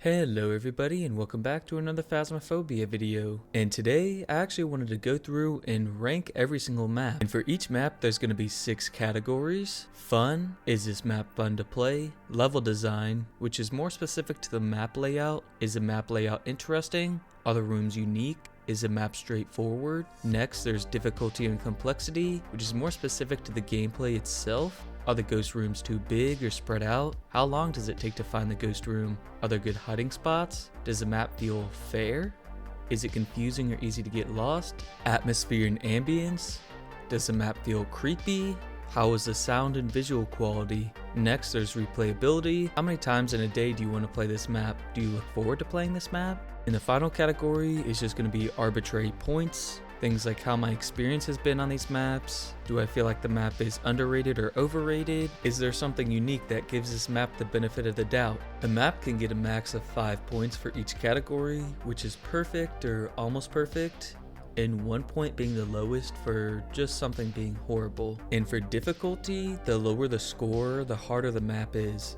Hello everybody and welcome back to another Phasmophobia video. And today I actually wanted to go through and rank every single map. And for each map there's going to be 6 categories. Fun, is this map fun to play? Level design, which is more specific to the map layout. Is the map layout interesting? Are the rooms unique? Is the map straightforward? Next there's difficulty and complexity, which is more specific to the gameplay itself. Are the ghost rooms too big or spread out? How long does it take to find the ghost room? Are there good hiding spots? Does the map feel fair? Is it confusing or easy to get lost? Atmosphere and ambience? Does the map feel creepy? How is the sound and visual quality? Next there's replayability. How many times in a day do you want to play this map? Do you look forward to playing this map? And the final category is just going to be arbitrary points. Things like how my experience has been on these maps. Do I feel like the map is underrated or overrated? Is there something unique that gives this map the benefit of the doubt? A map can get a max of 5 points for each category, which is perfect or almost perfect, and 1 point being the lowest for just something being horrible. And for difficulty, the lower the score, the harder the map is.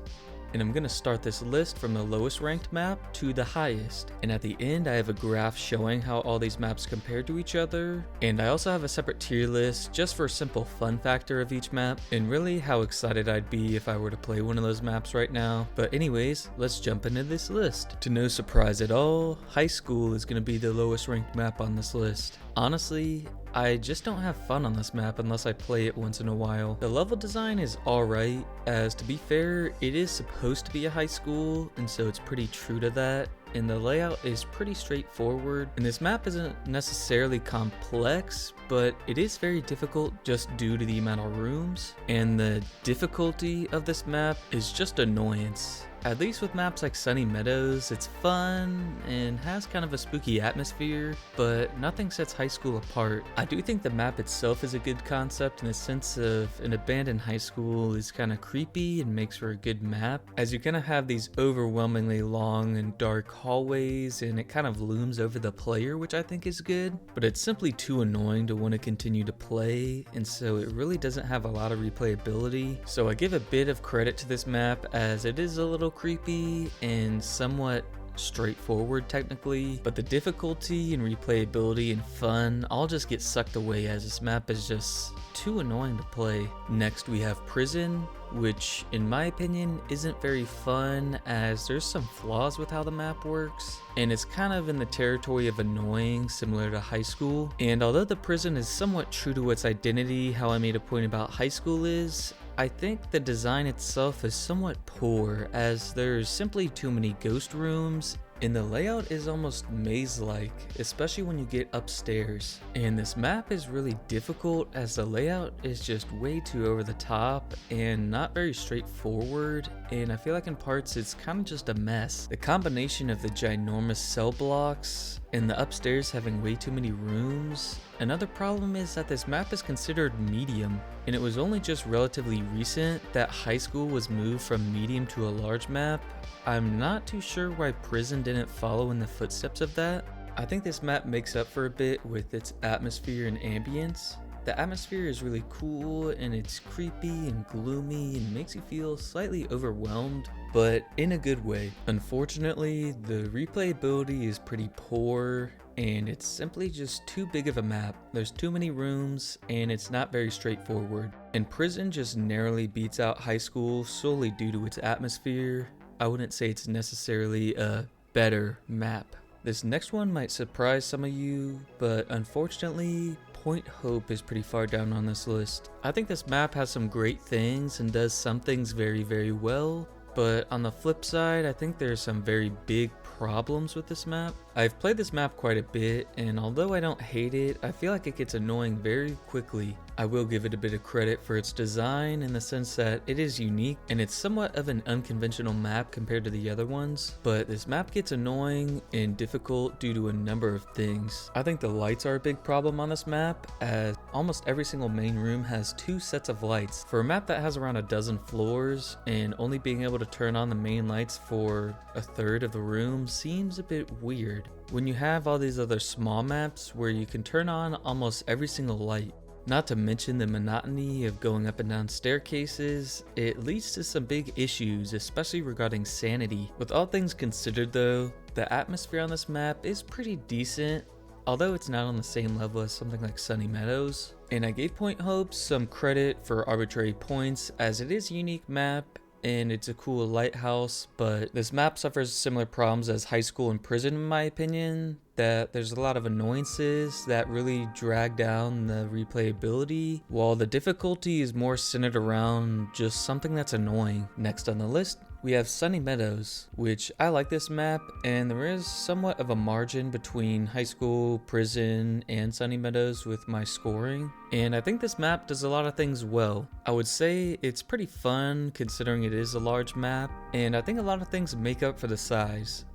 And I'm going to start this list from the lowest ranked map to the highest. And at the end I have a graph showing how all these maps compare to each other. And I also have a separate tier list just for a simple fun factor of each map. And really how excited I'd be if I were to play one of those maps right now. But anyways, let's jump into this list. To no surprise at all, Highschool is going to be the lowest ranked map on this list. Honestly, I just don't have fun on this map unless I play it once in a while. The level design is alright, as to be fair, it is supposed to be a high school, and so it's pretty true to that. And the layout is pretty straightforward, and this map isn't necessarily complex, but it is very difficult just due to the amount of rooms. And the difficulty of this map is just annoyance. At least with maps like Sunny Meadows, it's fun and has kind of a spooky atmosphere, but nothing sets high school apart. I do think the map itself is a good concept in the sense of an abandoned high school is kind of creepy and makes for a good map, as you kind of have these overwhelmingly long and dark hallways and it kind of looms over the player, which I think is good, but it's simply too annoying to want to continue to play, and so it really doesn't have a lot of replayability. So I give a bit of credit to this map as it is a little creepy and somewhat straightforward technically, but the difficulty and replayability and fun all just get sucked away as this map is just too annoying to play. Next we have Prison, which in my opinion isn't very fun as there's some flaws with how the map works, and it's kind of in the territory of annoying, similar to High School. And although the prison is somewhat true to its identity, how I made a point about High School is, I think the design itself is somewhat poor, as there's simply too many ghost rooms, and the layout is almost maze-like, especially when you get upstairs. And this map is really difficult as the layout is just way too over the top and not very straightforward, and I feel like in parts it's kind of just a mess. The combination of the ginormous cell blocks and the upstairs having way too many rooms. Another problem is that this map is considered medium, and it was only just relatively recent that High School was moved from medium to a large map. I'm not too sure why Prison didn't follow in the footsteps of that. I think this map makes up for a bit with its atmosphere and ambience. The atmosphere is really cool and it's creepy and gloomy and makes you feel slightly overwhelmed, but in a good way. Unfortunately, the replayability is pretty poor and it's simply just too big of a map. There's too many rooms and it's not very straightforward. And Prison just narrowly beats out High School solely due to its atmosphere. I wouldn't say it's necessarily a better map. This next one might surprise some of you, but unfortunately, Point Hope is pretty far down on this list. I think this map has some great things and does some things very, very well, but on the flip side, I think there's some very big problems with this map. I've played this map quite a bit, and although I don't hate it, I feel like it gets annoying very quickly. I will give it a bit of credit for its design in the sense that it is unique and it's somewhat of an unconventional map compared to the other ones, but this map gets annoying and difficult due to a number of things. I think the lights are a big problem on this map, as almost every single main room has 2 sets of lights. For a map that has around a dozen floors, and only being able to turn on the main lights for a third of the room seems a bit weird when you have all these other small maps where you can turn on almost every single light. Not to mention the monotony of going up and down staircases, it leads to some big issues, especially regarding sanity. With all things considered though, the atmosphere on this map is pretty decent, although it's not on the same level as something like Sunny Meadows. And I gave Point Hope some credit for Arbitrary Points, as it is a unique map and it's a cool lighthouse, but this map suffers similar problems as Highschool and Prison in my opinion, that there's a lot of annoyances that really drag down the replayability, while the difficulty is more centered around just something that's annoying. Next on the list, we have Sunny Meadows, which I like this map, and there is somewhat of a margin between Highschool, Prison, and Sunny Meadows with my scoring, and I think this map does a lot of things well. I would say it's pretty fun considering it is a large map, and I think a lot of things make up for the size.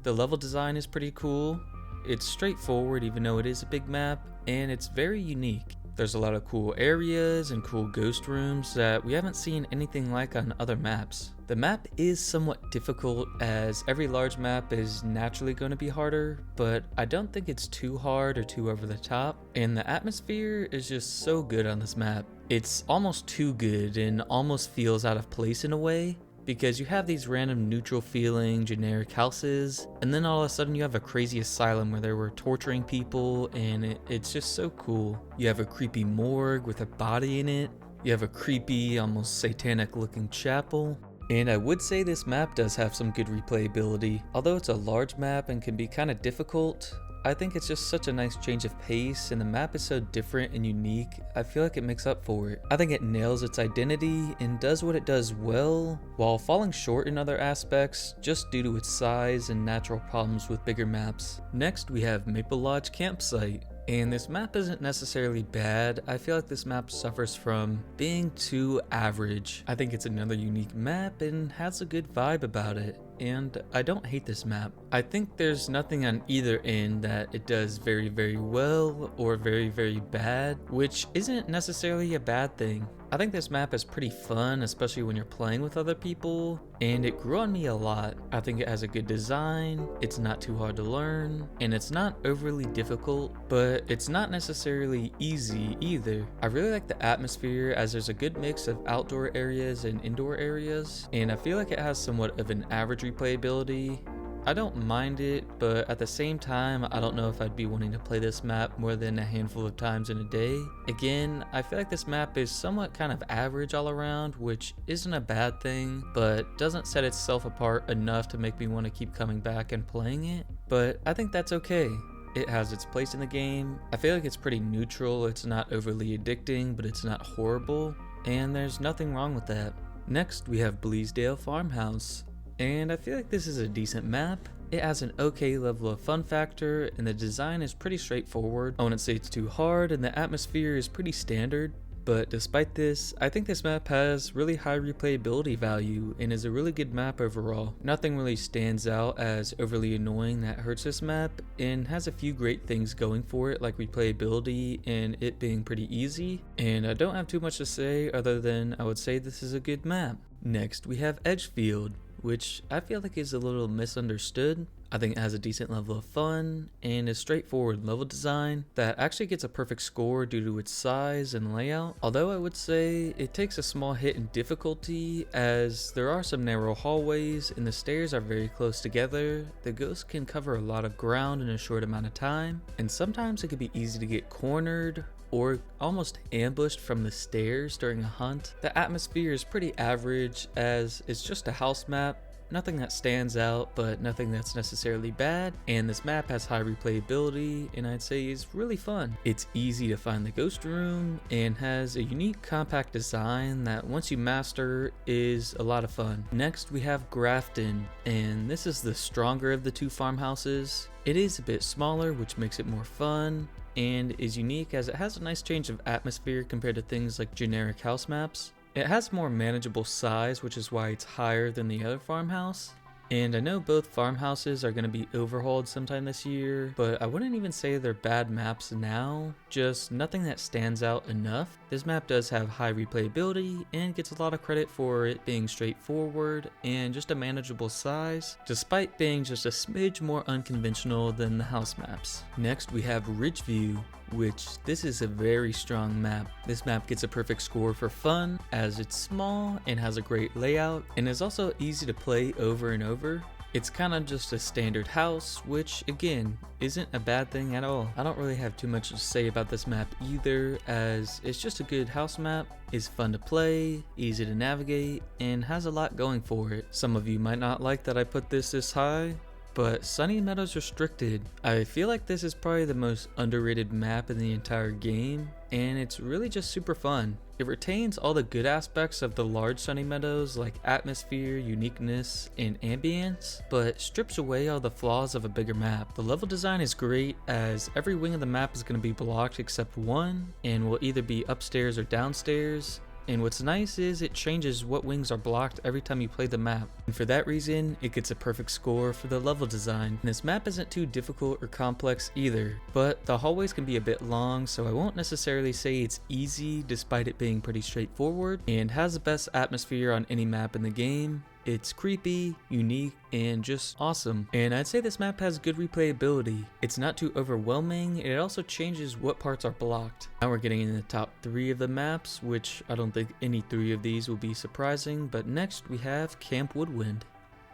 The level design is pretty cool. It's straightforward even though it is a big map, and it's very unique. There's a lot of cool areas and cool ghost rooms that we haven't seen anything like on other maps. The map is somewhat difficult as every large map is naturally going to be harder, but I don't think it's too hard or too over the top, and the atmosphere is just so good on this map. It's almost too good and almost feels out of place in a way, because you have these random neutral feeling generic houses, and then all of a sudden you have a crazy asylum where they were torturing people, and it's just so cool. You have a creepy morgue with a body in it. You have a creepy, almost satanic looking chapel. And I would say this map does have some good replayability. Although it's a large map and can be kind of difficult, I think it's just such a nice change of pace, and the map is so different and unique, I feel like it makes up for it. I think it nails its identity and does what it does well, while falling short in other aspects just due to its size and natural problems with bigger maps. Next we have Maple Lodge Campsite. And this map isn't necessarily bad. I feel like this map suffers from being too average. I think it's another unique map and has a good vibe about it, and I don't hate this map. I think there's nothing on either end that it does very, very well or very, very bad, which isn't necessarily a bad thing. I think this map is pretty fun, especially when you're playing with other people, and it grew on me a lot. I think it has a good design, it's not too hard to learn, and it's not overly difficult, but it's not necessarily easy either. I really like the atmosphere, as there's a good mix of outdoor areas and indoor areas, and I feel like it has somewhat of an average replayability. I don't mind it, but at the same time, I don't know if I'd be wanting to play this map more than a handful of times in a day. Again, I feel like this map is somewhat kind of average all around, which isn't a bad thing, but doesn't set itself apart enough to make me want to keep coming back and playing it. But I think that's okay. It has its place in the game. I feel like it's pretty neutral. It's not overly addicting, but it's not horrible, and there's nothing wrong with that. Next, we have Bleasdale Farmhouse. And I feel like this is a decent map. It has an okay level of fun factor, and the design is pretty straightforward. I wouldn't say it's too hard, and the atmosphere is pretty standard. But despite this, I think this map has really high replayability value and is a really good map overall. Nothing really stands out as overly annoying that hurts this map, and has a few great things going for it, like replayability and it being pretty easy. And I don't have too much to say other than I would say this is a good map. Next we have Edgefield, which I feel like is a little misunderstood. I think it has a decent level of fun and a straightforward level design that actually gets a perfect score due to its size and layout. Although I would say it takes a small hit in difficulty, as there are some narrow hallways and the stairs are very close together. The ghost can cover a lot of ground in a short amount of time, and sometimes it can be easy to get cornered or almost ambushed from the stairs during a hunt. The atmosphere is pretty average, as it's just a house map. Nothing that stands out, but nothing that's necessarily bad, and this map has high replayability and I'd say is really fun. It's easy to find the ghost room and has a unique compact design that once you master is a lot of fun. Next we have Grafton, and this is the stronger of the two farmhouses. It is a bit smaller, which makes it more fun, and is unique as it has a nice change of atmosphere compared to things like generic house maps. It has more manageable size, which is why it's higher than the other farmhouse. And I know both farmhouses are going to be overhauled sometime this year, but I wouldn't even say they're bad maps now, just nothing that stands out enough. This map does have high replayability and gets a lot of credit for it being straightforward and just a manageable size, despite being just a smidge more unconventional than the house maps. Next we have Ridgeview. which this is a very strong map. This map gets a perfect score for fun as it's small and has a great layout and is also easy to play over and over. It's kind of just a standard house, which again isn't a bad thing at all. I don't really have too much to say about this map either, as it's just a good house map, is fun to play, easy to navigate, and has a lot going for it. Some of you might not like that I put this high, but Sunny Meadows Restricted. I feel like this is probably the most underrated map in the entire game, and it's really just super fun. It retains all the good aspects of the large Sunny Meadows like atmosphere, uniqueness, and ambience, but strips away all the flaws of a bigger map. The level design is great as every wing of the map is going to be blocked except one, and will either be upstairs or downstairs. And what's nice is it changes what wings are blocked every time you play the map. And for that reason, it gets a perfect score for the level design. And this map isn't too difficult or complex either, but the hallways can be a bit long, so I won't necessarily say it's easy despite it being pretty straightforward, and has the best atmosphere on any map in the game. It's creepy, unique, and just awesome. And I'd say this map has good replayability. It's not too overwhelming, and it also changes what parts are blocked. Now we're getting into the top 3 of the maps, which I don't think any 3 of these will be surprising, but next we have Camp Woodwind.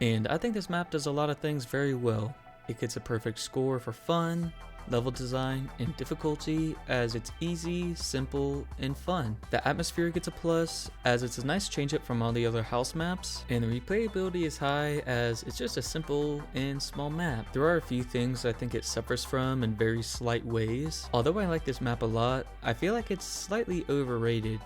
And I think this map does a lot of things very well. It gets a perfect score for fun, level design, and difficulty as it's easy, simple, and fun. The atmosphere gets a plus as it's a nice change up from all the other house maps, and the replayability is high as it's just a simple and small map. There are a few things I think it suffers from in very slight ways. Although I like this map a lot, I feel like it's slightly overrated.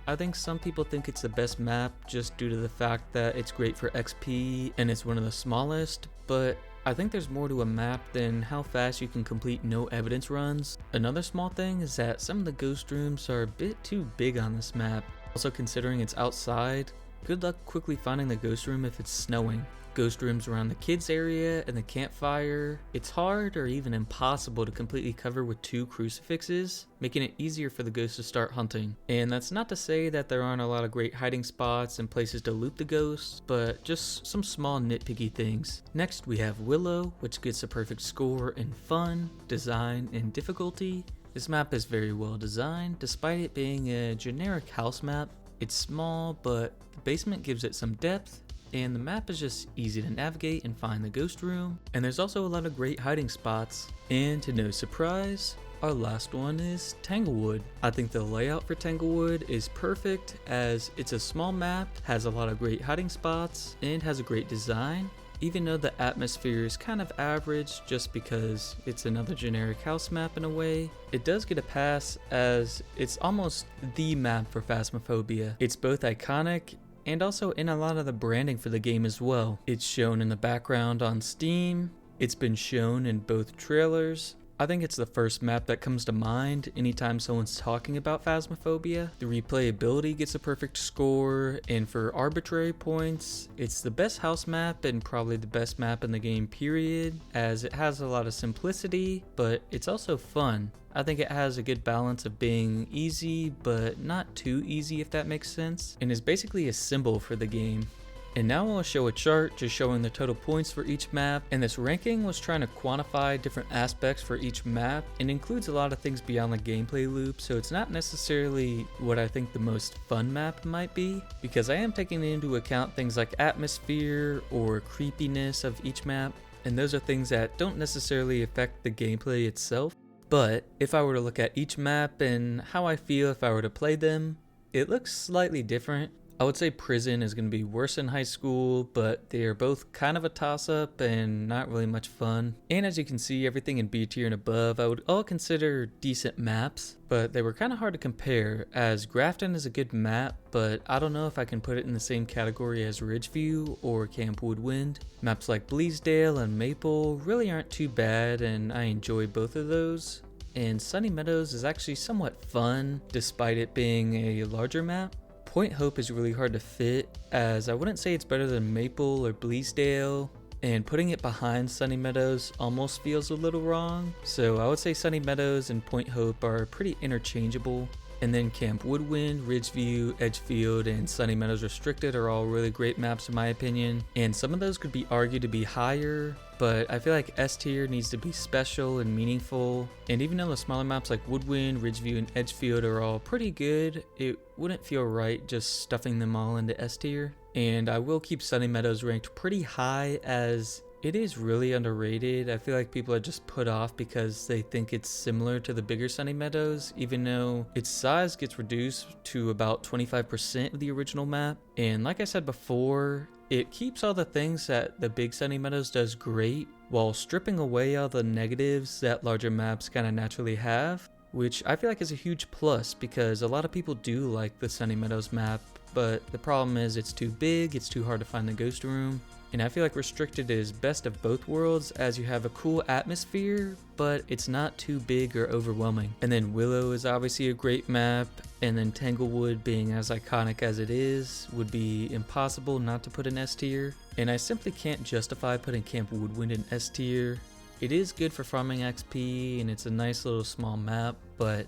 I think some people think it's the best map just due to the fact that it's great for XP and it's one of the smallest, but I think there's more to a map than how fast you can complete no evidence runs. Another small thing is that some of the ghost rooms are a bit too big on this map. Also, considering it's outside, good luck quickly finding the ghost room if it's snowing. Ghost rooms around the kids area and the campfire, it's hard or even impossible to completely cover with 2 crucifixes, making it easier for the ghosts to start hunting. And that's not to say that there aren't a lot of great hiding spots and places to loot the ghosts, but just some small nitpicky things. Next we have Willow, which gets a perfect score in fun, design, and difficulty. This map is very well designed, despite it being a generic house map. It's small, but the basement gives it some depth, and the map is just easy to navigate and find the ghost room, and there's also a lot of great hiding spots. And to no surprise, our last one is Tanglewood. I think the layout for Tanglewood is perfect as it's a small map, has a lot of great hiding spots, and has a great design. Even though the atmosphere is kind of average just because it's another generic house map in a way, it does get a pass as it's almost the map for Phasmophobia. It's both iconic and also in a lot of the branding for the game as well. It's shown in the background on Steam, it's been shown in both trailers. I think it's the first map that comes to mind anytime someone's talking about Phasmophobia. The replayability gets a perfect score, and for Arbitrary Points, it's the best house map and probably the best map in the game period, as it has a lot of simplicity, but it's also fun. I think it has a good balance of being easy, but not too easy if that makes sense, and is basically a symbol for the game. And now I'll show a chart just showing the total points for each map, and this ranking was trying to quantify different aspects for each map and includes a lot of things beyond the gameplay loop, so it's not necessarily what I think the most fun map might be, because I am taking into account things like atmosphere or creepiness of each map, and those are things that don't necessarily affect the gameplay itself. But if I were to look at each map and how I feel if I were to play them, it looks slightly different. I would say Prison is going to be worse than Highschool, but they are both kind of a toss-up and not really much fun. And as you can see, everything in B tier and above I would all consider decent maps, but they were kind of hard to compare, as Grafton is a good map, but I don't know if I can put it in the same category as Ridgeview or Camp Woodwind. Maps like Bleasdale and Maple really aren't too bad, and I enjoy both of those. And Sunny Meadows is actually somewhat fun, despite it being a larger map. Point Hope is really hard to fit, as I wouldn't say it's better than Maple or Bleasdale, and putting it behind Sunny Meadows almost feels a little wrong, so I would say Sunny Meadows and Point Hope are pretty interchangeable. And then Camp Woodwind, Ridgeview, Edgefield, and Sunny Meadows Restricted are all really great maps in my opinion. And some of those could be argued to be higher, but I feel like S tier needs to be special and meaningful. And even though the smaller maps like Woodwind, Ridgeview, and Edgefield are all pretty good, it wouldn't feel right just stuffing them all into S tier. And I will keep Sunny Meadows ranked pretty high as it is really underrated. I feel like people are just put off because they think it's similar to the bigger Sunny Meadows, even though its size gets reduced to about 25% of the original map. And like I said before, it keeps all the things that the big Sunny Meadows does great, while stripping away all the negatives that larger maps kind of naturally have, which I feel like is a huge plus because a lot of people do like the Sunny Meadows map, but the problem is it's too big, it's too hard to find the ghost room. And I feel like Restricted is best of both worlds as you have a cool atmosphere, but it's not too big or overwhelming. And then Willow is obviously a great map, and then Tanglewood, being as iconic as it is, would be impossible not to put in S tier. And I simply can't justify putting Camp Woodwind in S tier. It is good for farming XP and it's a nice little small map, but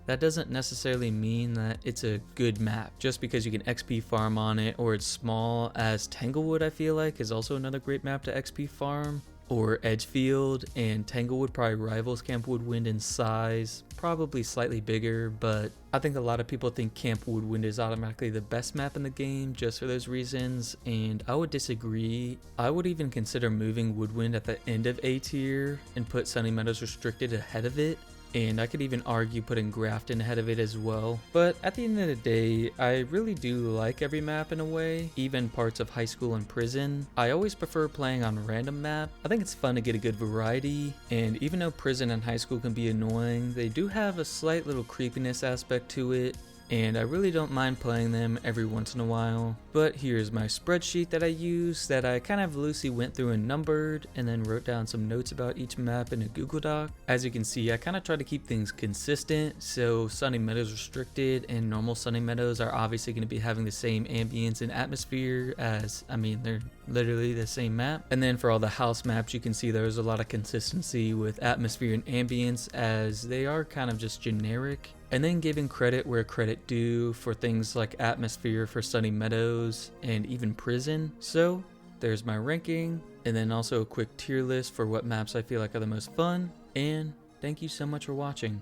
that doesn't necessarily mean that it's a good map just because you can XP farm on it or it's small, as Tanglewood I feel like is also another great map to XP farm, or Edgefield, and Tanglewood probably rivals Camp Woodwind in size, probably slightly bigger, but I think a lot of people think Camp Woodwind is automatically the best map in the game just for those reasons, and I would disagree. I would even consider moving Woodwind at the end of A tier and put Sunny Meadows Restricted ahead of it. And I could even argue putting Grafton ahead of it as well. But at the end of the day, I really do like every map in a way, even parts of Highschool and Prison. I always prefer playing on random map. I think it's fun to get a good variety, and even though Prison and Highschool can be annoying, they do have a slight little creepiness aspect to it, and I really don't mind playing them every once in a while. But here's my spreadsheet that I use that I kind of loosely went through and numbered, and then wrote down some notes about each map in a Google Doc. As you can see, I kind of try to keep things consistent, so Sunny Meadows Restricted and normal Sunny Meadows are obviously going to be having the same ambience and atmosphere, as, I mean, they're literally the same map. And then for all the house maps, you can see there's a lot of consistency with atmosphere and ambience, as they are kind of just generic. And then giving credit where credit due for things like atmosphere for Sunny Meadows and even Prison. So there's my ranking, and then also a quick tier list for what maps I feel like are the most fun. And thank you so much for watching.